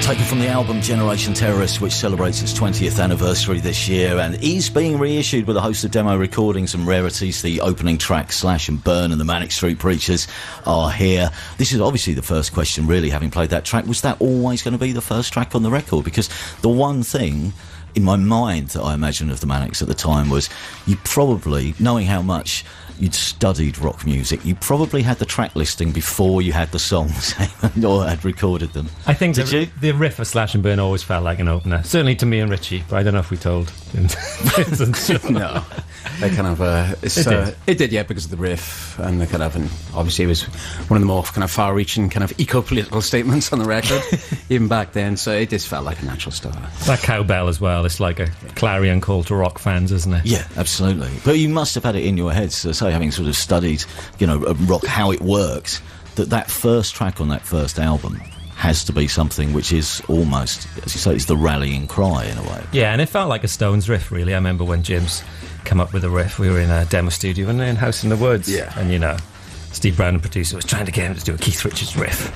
Taken from the album Generation Terrorist, which celebrates its 20th anniversary this year and is being reissued with a host of demo recordings and rarities. The opening track, Slash and Burn, and the Manic Street Preachers are here. This is obviously the first question, really, having played that track. Was that always going to be the first track on the record? Because the one thing in my mind that I imagined of the Manics at the time was you probably, knowing how much you'd studied rock music, you probably had the track listing before you had the songs or had recorded them. I think the riff of Slash and Burn always felt like an opener, certainly to me and Richey, but I don't know if we told him. No, they kind of it did, yeah, because of the riff and the kind of, and obviously it was one of the more kind of far-reaching kind of eco-political statements on the record even back then, so it just felt like a natural start. That cowbell as well, it's like a clarion call to rock fans, isn't it? Yeah, absolutely. But you must have had it in your head, so having sort of studied, rock, how it works, that first track on that first album has to be something which is almost, as you say, it's the rallying cry in a way. Yeah, and it felt like a Stones riff, really. I remember when Jim's come up with a riff, we were in a demo studio in House in the Woods, and Steve Brown, the producer, was trying to get him to do a Keith Richards riff.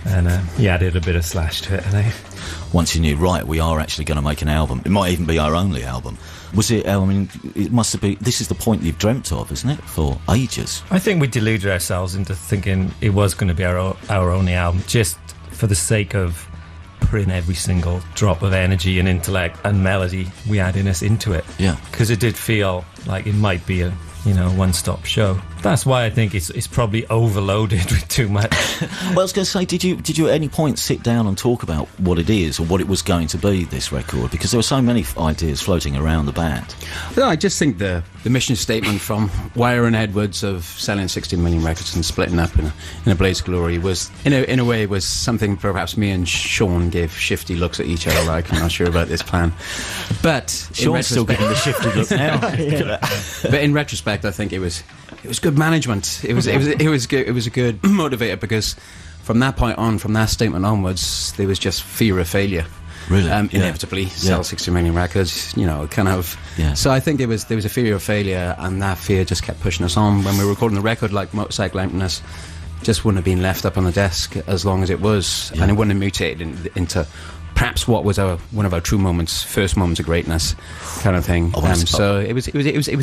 And he added a bit of Slash to it, I think. Once you knew, right, we are actually going to make an album. It might even be our only album. Was it, it must have been, this is the point you've dreamt of, isn't it, for ages? I think we deluded ourselves into thinking it was going to be our only album, just for the sake of putting every single drop of energy and intellect and melody we had in us into it. Yeah. Because it did feel like it might be a one-stop show. That's why I think it's probably overloaded with too much. Well, I was going to say, did you at any point sit down and talk about what it is or what it was going to be, this record? Because there were so many ideas floating around the band. No, I just think the mission statement from Wire and Edwards of selling 16 million records and splitting up in a blaze of glory was, in a way, was something perhaps me and Sean gave shifty looks at each other like, I'm not sure about this plan. But Sean's still giving the shifty look now. But in retrospect, I think it was good management. It was good. It was a good motivator, because from that point on, from that statement onwards, there was just fear of failure. Really, inevitably sell 60 million records. Kind of. Yeah. So I think there was a fear of failure, and that fear just kept pushing us on. When we were recording the record, like Motorcycle Emptiness, just wouldn't have been left up on the desk as long as it was, and it wouldn't have mutated into perhaps what was one of our true moments, first moments of greatness, kind of thing. So it was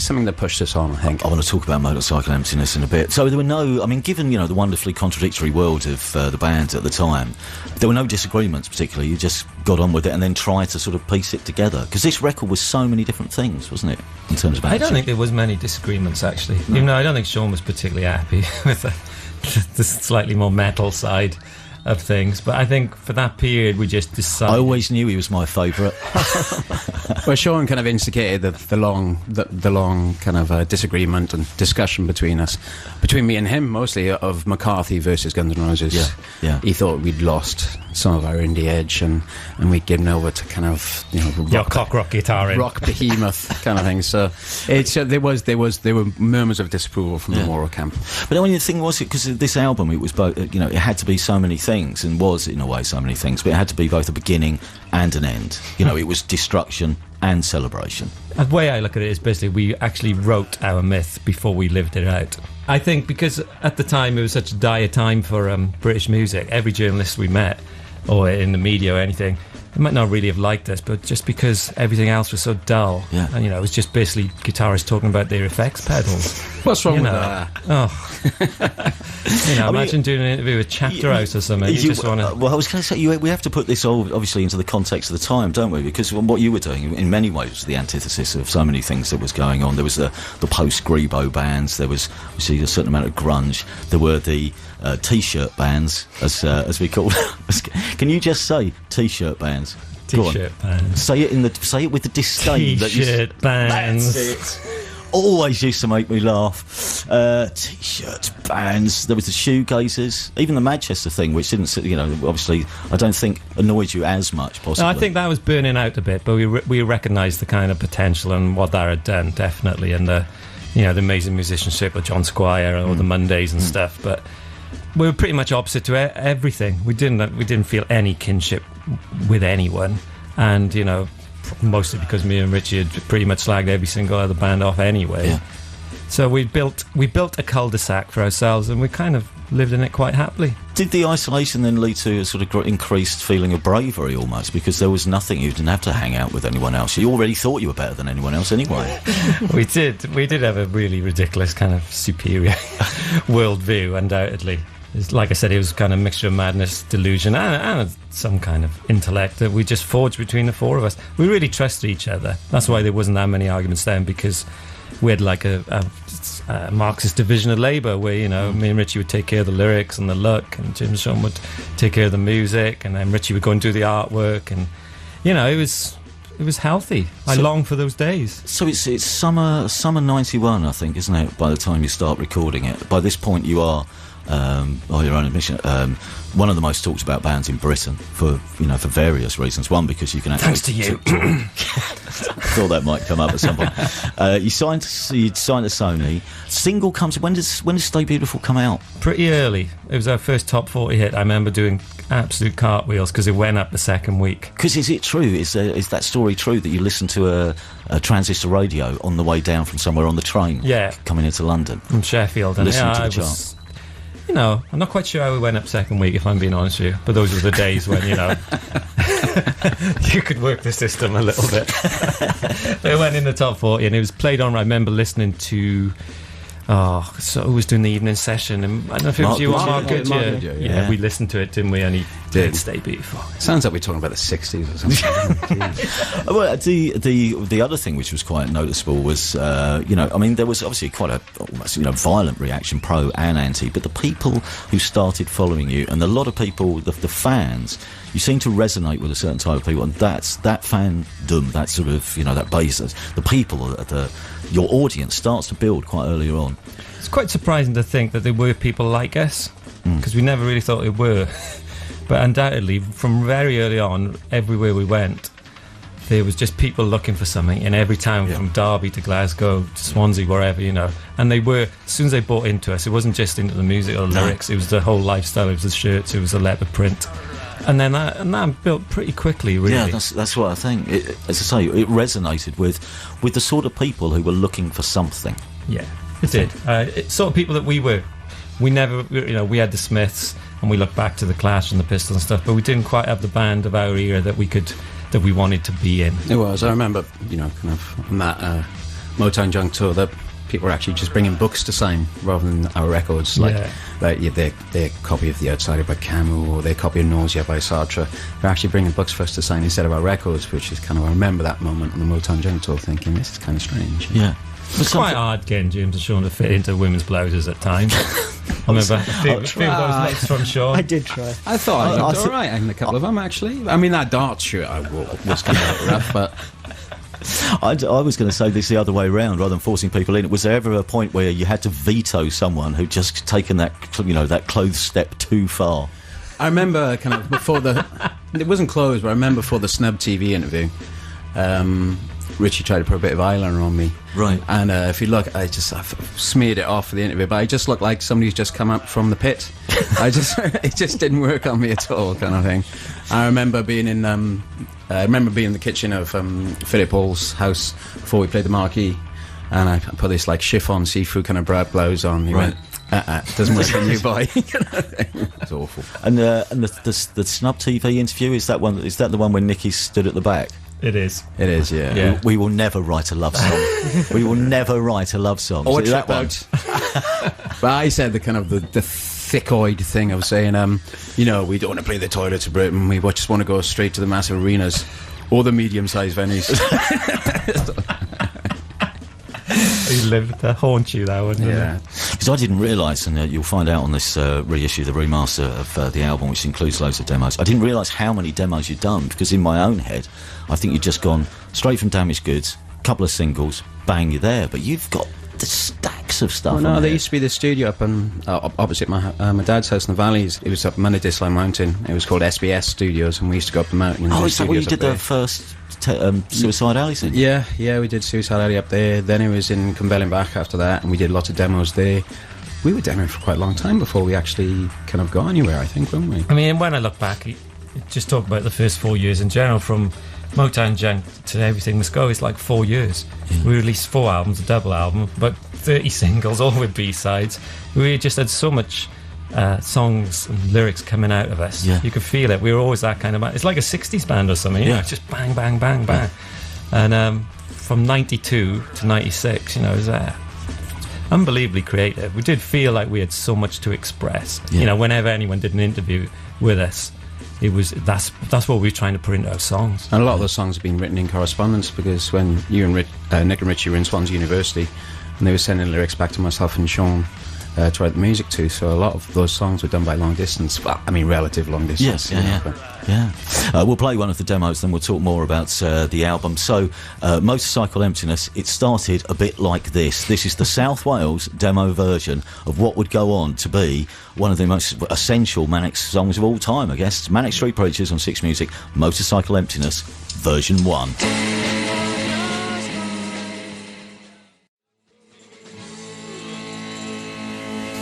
something that pushed us on, I think. I want to talk about Motorcycle Emptiness in a bit. So there were no, given the wonderfully contradictory world of the band at the time, there were no disagreements particularly. You just got on with it and then tried to sort of piece it together, because this record was so many different things, wasn't it, in terms of attitude? I don't think there was many disagreements, actually. No. Even though I don't think Sean was particularly happy with the slightly more metal side of things, but I think for that period we just decided. I always knew he was my favourite. Well, Sean kind of instigated the long kind of disagreement and discussion between me and him, mostly, of McCarthy versus Guns N' Roses. Yeah. He thought we'd lost some of our indie edge, and we'd given over to kind of cock rock guitar, rock behemoth kind of thing. So there were murmurs of disapproval from the Moro camp. But the thing was, because this album, it was both, it had to be so many things, and was in a way so many things, but it had to be both a beginning and an end. It was destruction and celebration. The way I look at it is basically we actually wrote our myth before we lived it out. I think because at the time it was such a dire time for British music, every journalist we met, or in the media or anything, they might not really have liked us, but just because everything else was so dull, and it was just basically guitarists talking about their effects pedals. What's wrong with that? Imagine doing an interview with Chapter House or something. You just want to. Well, I was going to say, we have to put this all obviously into the context of the time, don't we? Because what you were doing, in many ways, was the antithesis of so many things that was going on. There was the post-Grebo bands. There was obviously a certain amount of grunge. There were the T-shirt bands, as we call them. Can you just say T-shirt bands? T-shirt bands. Say it with the disdain. T-shirt bands. That's it. Always used to make me laugh. T-shirt bands. There was the shoegazers, even the Manchester thing, which didn't, obviously, I don't think annoyed you as much. Possibly. No, I think that was burning out a bit, but we recognised the kind of potential and what that had done, definitely, and the amazing musicianship of John Squire or the Mondays and stuff. But we were pretty much opposite to everything. We didn't feel any kinship with anyone, and mostly because me and Richey had pretty much slagged every single other band off anyway. Yeah. So we built a cul-de-sac for ourselves, and we kind of lived in it quite happily. Did the isolation then lead to a sort of increased feeling of bravery almost? Because there was nothing, you didn't have to hang out with anyone else. You already thought you were better than anyone else anyway. We did have a really ridiculous kind of superior worldview, undoubtedly. Like I said, it was kind of a mixture of madness, delusion, and some kind of intellect that we just forged between the four of us. We really trusted each other. That's why there wasn't that many arguments then, because we had like a Marxist division of labour where, you know, me and Richey would take care of the lyrics and the look, and Jim Sean would take care of the music, and then Richey would go and do the artwork, and, you know, it was healthy. I long for those days. So it's summer 91, I think, isn't it, by the time you start recording it? By this point you are, by your own admission, one of the most talked about bands in Britain for various reasons. One, because you can actually... Thanks to you. Thought that might come up at some point. You'd signed to Sony. Single comes... When does Stay Beautiful come out? Pretty early. It was our first top 40 hit. I remember doing absolute cartwheels because it went up the second week. Because is it true? Is that story true that you listened to a transistor radio on the way down from somewhere on the train? Yeah. Coming into London? From Sheffield. And listening to the chart. You know, I'm not quite sure how we went up second week, if I'm being honest with you. But those were the days when, you know, you could work the system a little bit. It went in the top 40 and it was played on. I remember listening to... so who was doing the evening session? And I don't know if it was you or Mark Goodyear. Yeah, we listened to it, didn't we? And he did Stay Beautiful. Sounds like we're talking about the 60s or something. Well, the other thing which was quite noticeable was, there was obviously quite a almost violent reaction, pro and anti, but the people who started following you, and a lot of people, the fans, you seem to resonate with a certain type of people, and that's that fandom, that sort of, that basis, the people, your audience starts to build quite earlier on. It's quite surprising to think that there were people like us, because we never really thought there were. But undoubtedly, from very early on, everywhere we went, there was just people looking for something in every town, from Derby to Glasgow to Swansea, wherever, And they were, as soon as they bought into us, it wasn't just into the music or the lyrics, it was the whole lifestyle, it was the shirts, it was the leopard print. And then that built pretty quickly, really. Yeah, that's what I think. As I say, it resonated with the sort of people who were looking for something. Yeah, it did. It's sort of people that we were. We never, we had the Smiths, and we looked back to the Clash and the Pistols and stuff, but we didn't quite have the band of our era that we wanted to be in. It was. I remember, kind of on that Motown Junk tour, that people were actually just bringing books to sign rather than our records, their copy of The Outsider by Camus or their copy of Nausea by Sartre. They're actually bringing books for us to sign instead of our records, which is kind of, I remember that moment on the Motown Junk tour thinking, this is kind of strange. Yeah. It's quite hard getting James and Sean to fit into women's blouses at times. I remember a few of those looks from Sean. I did try. I thought I looked all right in a couple of them, actually. I mean, that darts shirt I wore was kind of rough, but... I was going to say this the other way around, rather than forcing people in. Was there ever a point where you had to veto someone who'd just taken that clothes step too far? I remember kind of before it wasn't closed, but I remember before the Snub TV interview, Richey tried to put a bit of eyeliner on me. Right. And if you look, I smeared it off for the interview, but I just looked like somebody who's just come up from the pit. It just didn't work on me at all, kind of thing. I remember being in the kitchen of Philip Hall's house before we played the Marquee, and I put this like chiffon see-through kind of broad blouse on. He went, doesn't work on you, boy. It's awful. And the Snub TV interview, is that the one when Nicky stood at the back? It is. It is, yeah. We will never write a love song. We will never write a love song. Or that one. But I said the kind of the thick-eyed thing of saying, we don't want to play the toilets of Britain. We just want to go straight to the massive arenas or the medium-sized venues. He lived to haunt you, that one. Yeah. Because I didn't realise, and you'll find out on this reissue, the remaster of the album, which includes loads of demos, I didn't realise how many demos you'd done, because in my own head, I think you'd just gone straight from Damaged Goods, couple of singles, bang, you're there. But you've got the stacks of stuff. Well, no, there used to be the studio up opposite my dad's house in the valleys. It was up Manadisline Mountain. It was called SBS Studios, and we used to go up the mountain. And is that where you did the first Suicide Alley scene? Yeah, we did Suicide Alley up there. Then it was in Cumberlandback after that, and we did lots of demos there. We were demoing for quite a long time before we actually kind of got anywhere, I think, weren't we? I mean, when I look back, just talk about the first 4 years in general, from Motown Junk to Everything Must Go, it's like 4 years. We released 4 albums, a double album, but 30 singles, all with B-sides. We just had so much songs and lyrics coming out of us. You could feel it. We were always that kind of band. It's like a 60s band or something, you know, just bang, bang, bang, bang. And from 92 to 96, you know, it was unbelievably creative. We did feel like we had so much to express. You know, whenever anyone did an interview with us, it was that's what we were trying to put into our songs. And a lot of those songs have been written in correspondence, because when you and Nick and Richey were in Swansea University, and they were sending lyrics back to myself and Sean to write the music to, so a lot of those songs were done by long distance. Well, I mean, relative long distance. We'll play one of the demos, then we'll talk more about the album. So, Motorcycle Emptiness, it started a bit like this. This is the South Wales demo version of what would go on to be one of the most essential Manic songs of all time, I guess. Manic Street Preachers on 6Music, Motorcycle Emptiness, version 1.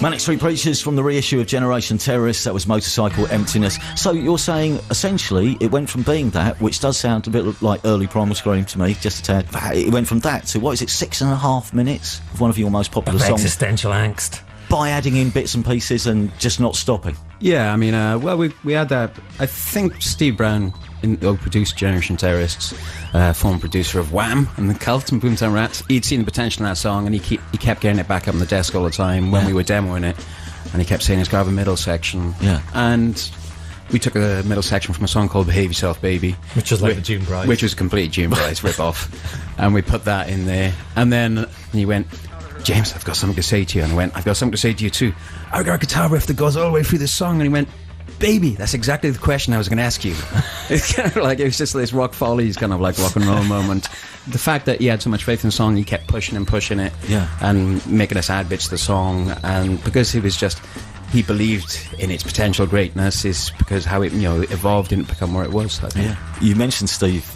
Manic Street Preachers from the reissue of Generation Terrorists. That was Motorcycle Emptiness. So you're saying, essentially, it went from being that, which does sound a bit like early Primal Scream to me, just a tad. It went from that to, what is it, 6.5 minutes of one of your most popular songs? Existential angst. By adding in bits and pieces and just not stopping. Yeah, I mean, well, we had that. I think Steve Brown, who produced Generation Terrorists, former producer of Wham and the Cult and Boomtown Rats, he'd seen the potential in that song, and he kept getting it back up on the desk all the time when we were demoing it, and he kept saying it's got to have a middle section. And we took a middle section from a song called Behave Yourself Baby, which was like the June Bride, which was a complete June Bride rip-off, and we put that in there, and then he went, James, I've got something to say to you. And I went, I've got something to say to you too. I've got a guitar riff that goes all the way through this song. And he went, baby, that's exactly the question I was going to ask you. It's kind of like, it was just this Rock Follies kind of like rock and roll moment. The fact that he had so much faith in the song, he kept pushing and pushing it, and making us add bits to the song. And because he believed in its potential greatness, is because how it, you know, evolved didn't become where it was. I think. You mentioned Steve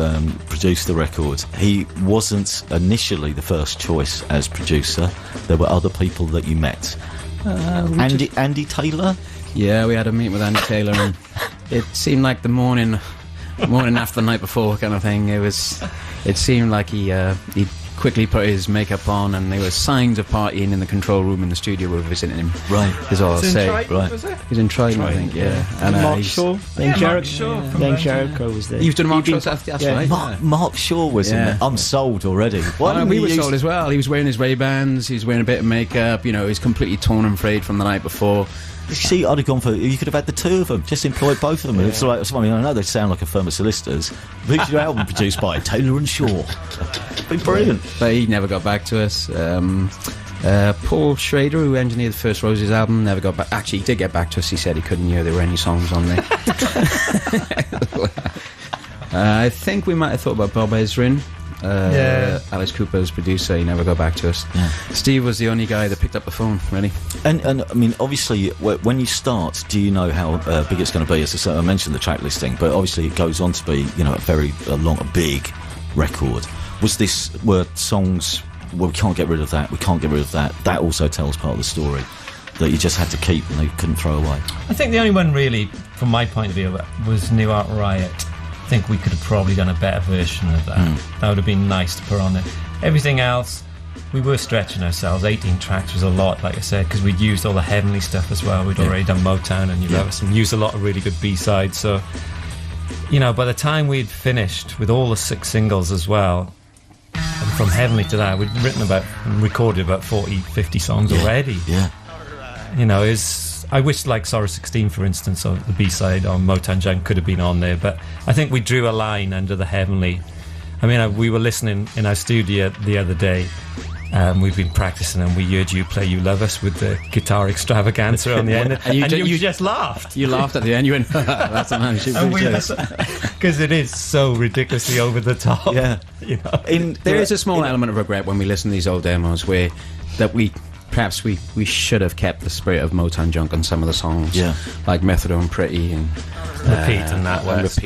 produced the record. He wasn't initially the first choice as producer. There were other people that you met. Andy Taylor. Yeah, we had a meeting with Andy Taylor, and it seemed like the morning after the night before kind of thing. It seemed like he quickly put his makeup on, and there were signs of partying in the control room in the studio. We were visiting him. Right, is all I'll say. Triton, right, was it? He's in Triton, I think. Yeah, and Mark Shaw. Then Jericho was there. You've done Mark Shaw. That's right. Mark Shaw was in there. I'm sold already. We were sold as well. He was wearing his Ray-Bans. He was wearing a bit of makeup. You know, he was completely torn and frayed from the night before. See, I'd have gone for. You could have had the two of them. Just employed both of them. It's like, I mean, I know they sound like a firm of solicitors. Who's your album produced by? Taylor and Shaw. It'd be brilliant. But he never got back to us. Paul Schrader, who engineered the first Roses album, never got back. Actually, he did get back to us. He said he couldn't hear there were any songs on there. I think we might have thought about Bob Ezrin. Alice Cooper's producer, he never got back to us. Steve was the only guy that picked up the phone, really. And I mean, obviously, when you start, do you know how big it's going to be? As I mentioned the track listing, but obviously it goes on to be, you know, a big record. Were songs, well, we can't get rid of that, that also tells part of the story that you just had to keep and they couldn't throw away? I think the only one really, from my point of view, was New Art Riot. I think we could have probably done a better version of that. That would have been nice to put on there. Everything else, we were stretching ourselves. 18 tracks was a lot, like I said, because we'd used all the heavenly stuff as well. We'd already done Motown and You Love Us, and used a lot of really good B-sides. So, you know, by the time we'd finished with all the 6 singles as well, and from heavenly to that, we'd written about and recorded about 40, 50 songs already. You know, I wish, like Sorrow 16, for instance, or the B-side on Motown Junk could have been on there, but I think we drew a line under the heavenly. I mean, we were listening in our studio the other day. We've been practicing, and we heard you play You Love Us with the guitar extravaganza on the end, and you just laughed. You laughed at the end. You went, "That's a man." Because it is so ridiculously over the top. You know? There is a small element of regret when we listen to these old demos perhaps we should have kept the spirit of Motown Junk on some of the songs, like Methadone Pretty and Repeat and That West.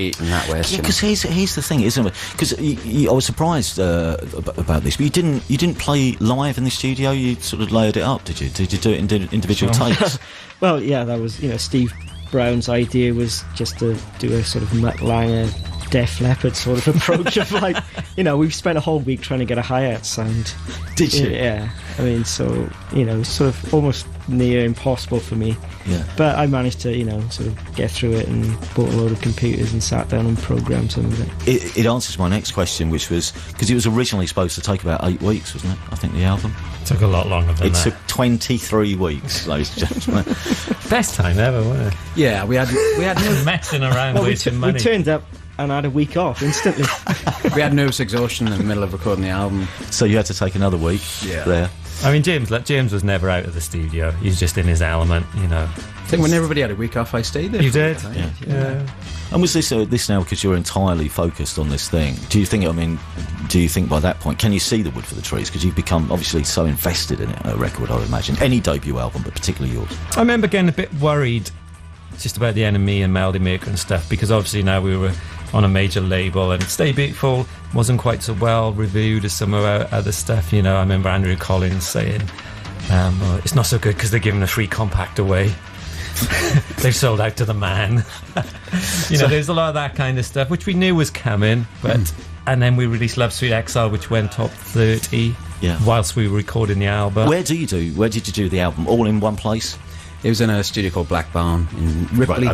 Because here's the thing, isn't it? Because I was surprised about this, but you didn't play live in the studio. You sort of layered it up, did you? Did you do it in individual takes? Well, yeah, that was, you know, Steve Brown's idea was just to do a sort of Mutt Lange, Def Leppard sort of approach of, like, you know, we've spent a whole week trying to get a hi-hat sound. Did you? Yeah. I mean, so, you know, sort of almost near impossible for me. Yeah. But I managed to, sort of get through it and bought a load of computers and sat down and programmed some of it. It answers my next question, which was, because it was originally supposed to take about 8 weeks, wasn't it? I think the album. It took a lot longer than that. It took 23 weeks, ladies and gentlemen. Best time ever, wasn't it? Yeah, we had no, Messing around wasting money. We turned up and had a week off instantly. we had nervous exhaustion in the middle of recording the album. So you had to take another week there. I mean, James was never out of the studio. He was just in his element, I think when everybody had a week off, I stayed there. You did? Yeah. And was this now because you're entirely focused on this thing? Do you think by that point, can you see the wood for the trees? Because you've become obviously so invested in it, a record, I would imagine. Any debut album, but particularly yours. I remember getting a bit worried just about the Enemy and Melody Maker and stuff, because obviously now we were on a major label, and Stay Beautiful wasn't quite so well reviewed as some of our other stuff. I remember Andrew Collins saying, it's not so good because they're giving a free compact away. They've sold out to the man. There's a lot of that kind of stuff, which we knew was coming, but and then we released Love Sweet Exile, which went top 30 whilst we were recording the album. Where did you do the album? All in one place? It was in a studio called Black Barn in Ripley,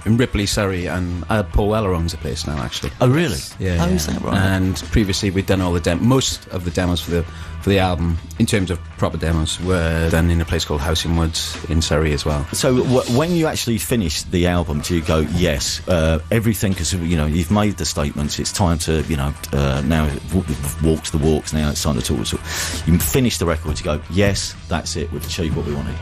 in Ripley, Surrey, and Paul Weller owns the place now, actually. Oh, really? Yeah. Is that right? And previously we'd done most of the demos for the album, in terms of proper demos, were done in a place called House in Woods in Surrey as well. So when you actually finish the album, do you go, yes, everything, because you've made the statements, it's time to now walk the walks, now it's time to talk. You finish the record, you go, yes, that's it, we've achieved what we wanted.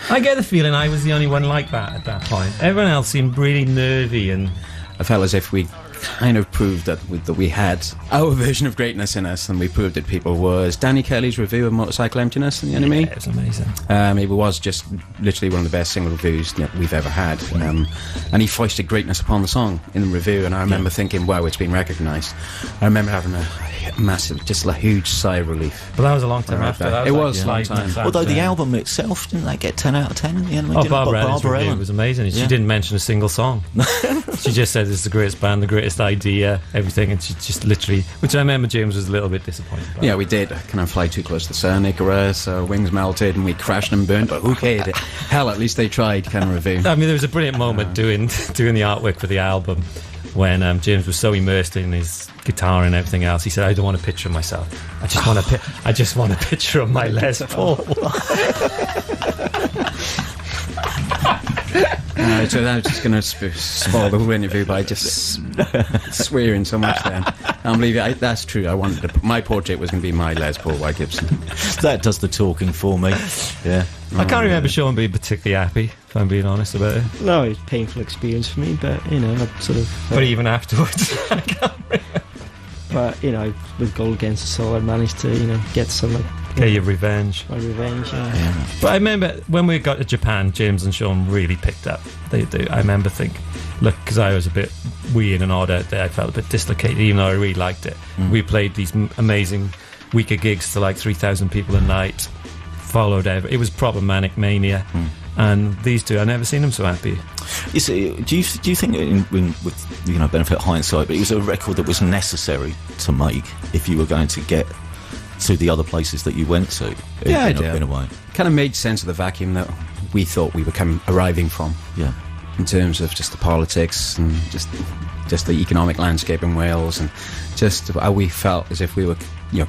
I get the feeling I was the only one like that at that point. Everyone else seemed really nervy, and I felt as if we kind of proved that we had our version of greatness in us, and we proved that people was Danny Kelly's review of Motorcycle Emptiness and the Enemy. Yeah, it was amazing. It was just literally one of the best single reviews that we've ever had, and he foisted greatness upon the song in the review, and I remember thinking, wow, it's been recognised. I remember having a massive, just a huge sigh of relief. But that was a long time after. That was a long time. Although the album itself, didn't that get 10 out of 10 in the end? Barbara Ellen was amazing. She didn't mention a single song. She just said it's the greatest band, the greatest idea, everything, and she just literally, which I remember James was a little bit disappointed about. Yeah, we did kind of fly too close to the sun, Icarus, our wings melted and we crashed and burned, but who cared? Hell, at least they tried kind of review. I mean, there was a brilliant moment doing the artwork for the album when James was so immersed in his guitar and everything else. He said, I don't want a picture of myself, I just want a picture of my Les Paul. So I'm just going to spoil the whole interview by just swearing so much then. I believe it. That's true. I wanted my portrait was going to be my Les Paul White Gibson. That does the talking for me. Yeah. I can't remember Sean being particularly happy, if I'm being honest about it. No, it was a painful experience for me, but I sort of. But even afterwards, I can't remember. But with Gold Against the Soul, I managed to get some get your revenge. My revenge, yeah. But I remember when we got to Japan, James and Sean really picked up. They do. I remember thinking, look, because I was a bit weird and odd out there, I felt a bit dislocated, even though I really liked it. We played these amazing weeker gigs to like 3,000 people a night. Followed over. It was proper Manic Mania. And these two, I've never seen them so happy. You see, do you think, with benefit of hindsight, but it was a record that was necessary to make if you were going to get to the other places that you went to? In a way, kind of made sense of the vacuum that we thought we were arriving from. Yeah, in terms of just the politics and just the economic landscape in Wales, and just how we felt as if we were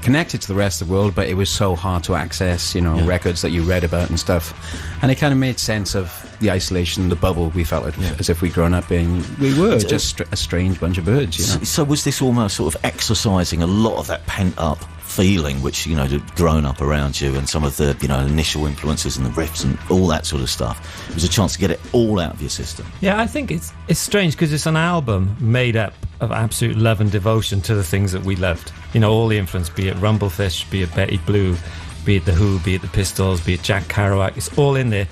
connected to the rest of the world, but it was so hard to access records that you read about and stuff, and it kind of made sense of the isolation, the bubble we felt as if we'd grown up in. We were just a strange bunch of birds. So was this almost sort of exercising a lot of that pent up feeling which had grown up around you, and some of the initial influences and the riffs and all that sort of stuff? It was a chance to get it all out of your system. Yeah, I think it's strange because it's an album made up of absolute love and devotion to the things that we loved. All the influence, be it Rumblefish, be it Betty Blue, be it The Who, be it the Pistols, be it Jack Kerouac, it's all in there.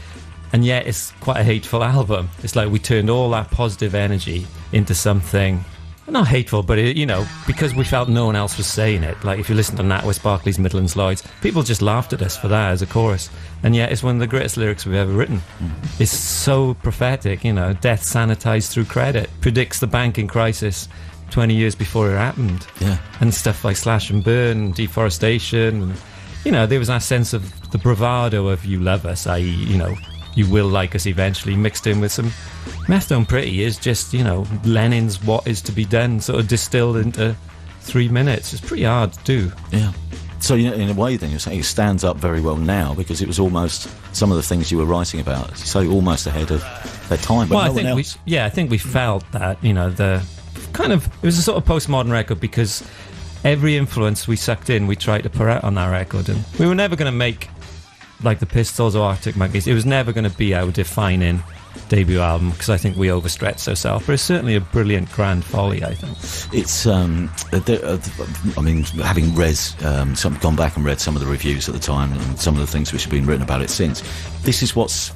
And yet it's quite a hateful album. It's like we turned all that positive energy into something not hateful, but because we felt no one else was saying it. Like if you listen to NatWest Barclay's Midlands Lloyds, people just laughed at us for that as a chorus, and yet it's one of the greatest lyrics we've ever written. It's so prophetic. Death sanitized through credit, predicts the banking crisis 20 years before it happened. Yeah. And stuff like Slash and Burn, Deforestation, and there was that sense of the bravado of "You Love Us," i.e., "You Will Like Us Eventually," mixed in with some Meth Don't Pretty is just, Lennon's What Is to Be Done sort of distilled into 3 minutes. It's pretty hard to do. Yeah. So, in a way, then, you're saying it stands up very well now because it was almost some of the things you were writing about, so almost ahead of their time. But well, I think we felt that, the kind of, it was a sort of postmodern record because every influence we sucked in, we tried to put out on that record, and we were never going to make like the Pistols or Arctic Monkeys. It was never going to be our defining debut album because I think we overstretched ourselves, but it's certainly a brilliant grand folly, I think. It's having read gone back and read some of the reviews at the time and some of the things which have been written about it since, this is what's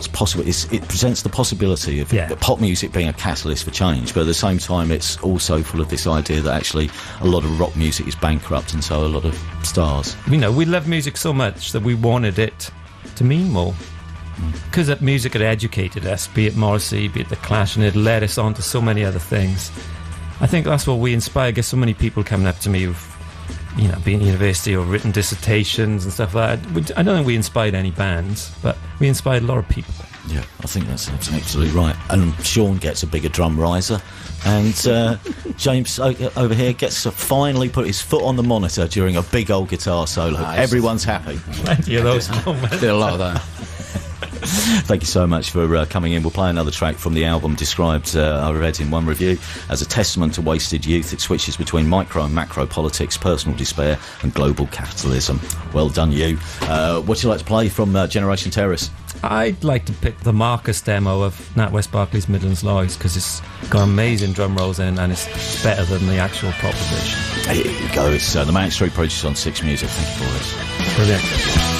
possible. It presents the possibility of pop music being a catalyst for change, but at the same time it's also full of this idea that actually a lot of rock music is bankrupt, and so a lot of stars, we love music so much that we wanted it to mean more. Because that music had educated us, be it Morrissey, be it The Clash, and it led us on to so many other things. I think that's what we inspire. I guess so many people coming up to me who've, been at university or written dissertations and stuff like that. I don't think we inspired any bands, but we inspired a lot of people. Yeah, I think that's absolutely right. And Sean gets a bigger drum riser, and James over here gets to finally put his foot on the monitor during a big old guitar solo. Nice. Everyone's happy. Plenty of those moments. Did a lot of that. Thank you so much for coming in. We'll play another track from the album described, I read in one review, as a testament to wasted youth. It switches between micro and macro politics, personal despair and global capitalism. Well done, you. What do you like to play from Generation Terrorist? I'd like to pick the Marcus demo of Nat West Barclay's Midlands Lies because it's got amazing drum rolls in and it's better than the actual proposition. Here you go. It's the Manic Street Preachers on 6Music. Thank you for this. Brilliant.